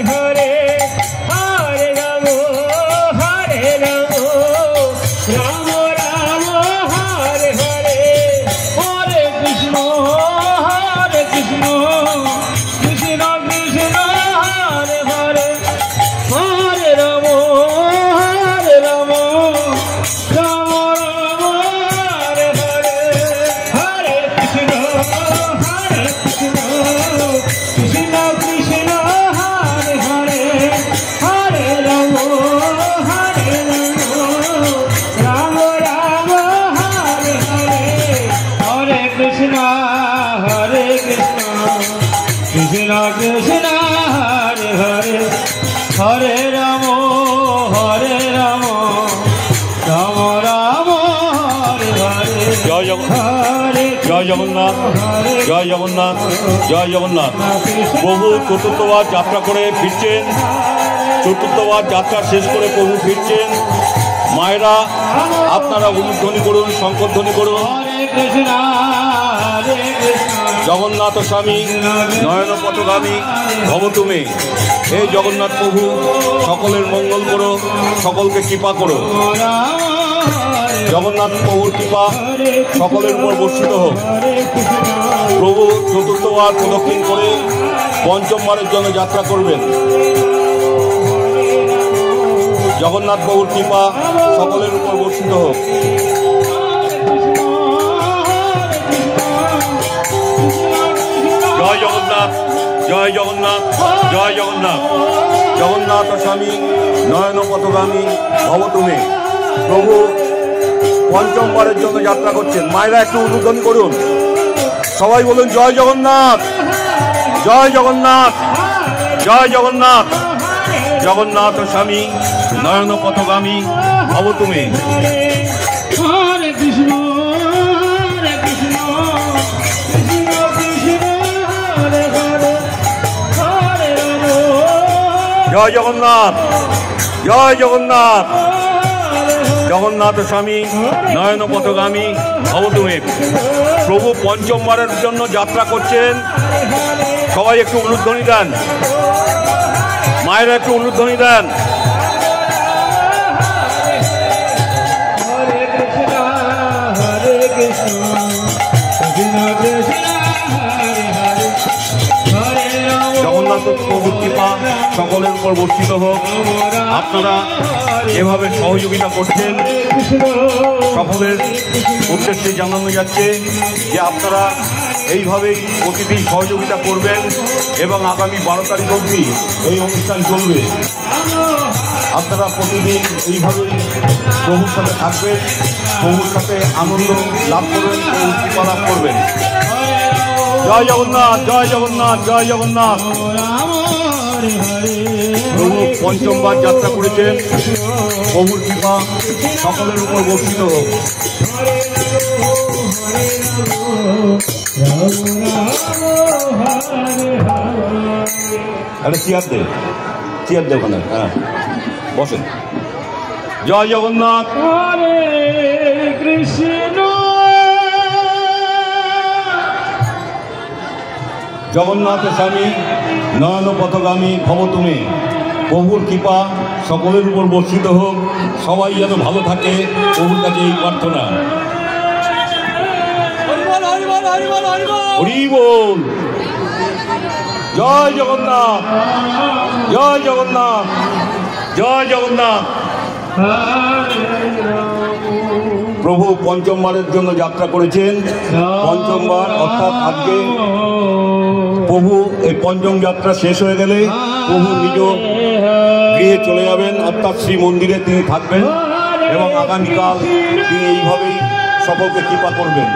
হরে হরে রাম রাম রাম হরে হরে হরে কৃষ্ণ কৃষ্ণ কৃষ্ণ হরে হরে হরে রাম রাম রাম হরে হরে হরে কৃষ্ণ কৃষ্ণ কৃষ্ণ হরে হরে হরে রাম রাম রাম হরে হরে হরে কৃষ্ণ কৃষ্ণ কৃষ্ণ হরে হরে হরে রাম রাম রাম হরে হরে। জয় জগন্নাথ, জয় জগন্নাথ, জয় জগন্নাথ। প্রভু চতুর্থবার যাত্রা করে ফিরছেন, চতুর্থবার যাত্রা শেষ করে প্রভু ফিরছেন। মায়েরা আপনারা উলুধ্বনি করুন, শঙ্করধ্বনি করুন। জগন্নাথ স্বামী নয়ন পথগামী ভব তুমি। হে জগন্নাথ প্রভু, সকলের মঙ্গল করো, সকলকে কৃপা করো। জগন্নাথ প্রভুর কৃপা সকলের উপর বর্ষিত হোক। প্রভু চতুর্থবার প্রদক্ষিণ করে পঞ্চমবারের জন্য যাত্রা করবেন। জগন্নাথ প্রভুর কৃপা সকলের উপর বর্ষিত হোক। জয় জগন্নাথ, জয় জগন্নাথ, জয় জগন্নাথ। জগন্নাথ স্বামী নয়ন পথগামী ভব তুমি। প্রভু পঞ্চমবারের জন্য যাত্রা করছেন। মায়েরা একটু উলুধ্বনি করুন, সবাই বলুন জয় জগন্নাথ, জয় জগন্নাথ, জয় জগন্নাথ। জগন্নাথ স্বামী নয়ন পথগামী ভব তুমি। হরে কৃষ্ণ কৃষ্ণ কৃষ্ণ হরে হরে হরে রাম। জয় জগন্নাথ, জয় জগন্নাথ। জগন্নাথ স্বামী নয়ন পথগামী ভব তুমি। প্রভু পঞ্চমবারের জন্য যাত্রা করছেন। সবাই একটু উলুধ্বনি দেন, মায়েরা একটু উলুধ্বনি দেন। জগন্নাথ প্রভুর কৃপা সকলের উপর বর্ষিত হোক। আপনারা এভাবে সহযোগিতা করছেন, সকলের উদ্দেশ্যে জানানো যাচ্ছে যে আপনারা এইভাবেই প্রতিদিন সহযোগিতা করবেন এবং আগামী 12 তারিখ অবধি এই অনুষ্ঠান চলবে। আপনারা প্রতিদিন এইভাবেই প্রভুর সাথে থাকবেন, প্রভুর সাথে আনন্দ লাভ করবেন, প্রভুর কৃপা লাভ করবেন। জয় জগন্নাথ, জয় জগন্নাথ, জয় জগন্নাথ। প্রভু পঞ্চমবার যাত্রা করেছেন। প্রভুর কৃপা সকলের উপর বর্ষিত হোক। আরে চেয়ার দে, চেয়ার দে ওখানে। হ্যাঁ, বসেন। জয় জগন্নাথ, হরে কৃষ্ণ। জগন্নাথ স্বামী নয়ন পথগামী ভব তুমি। প্রভুর কৃপা সকলের উপর বর্ষিত হোক। সবাই যেন ভালো থাকে, প্রভুর কাছে এই প্রার্থনা। হরি বল। জয় জগন্নাথ, জয় জগন্নাথ, জয় জগন্নাথ। প্রভু পঞ্চমবারের জন্য যাত্রা করেছেন। পঞ্চমবার অর্থাৎ আজকে প্রভু এই পঞ্চম যাত্রা শেষ হয়ে গেলে প্রভু নিজ গৃহে চলে যাবেন, অর্থাৎ শ্রী মন্দিরে তিনি থাকবেন এবং আগামীকাল তিনি এইভাবেই সকলকে কৃপা করবেন।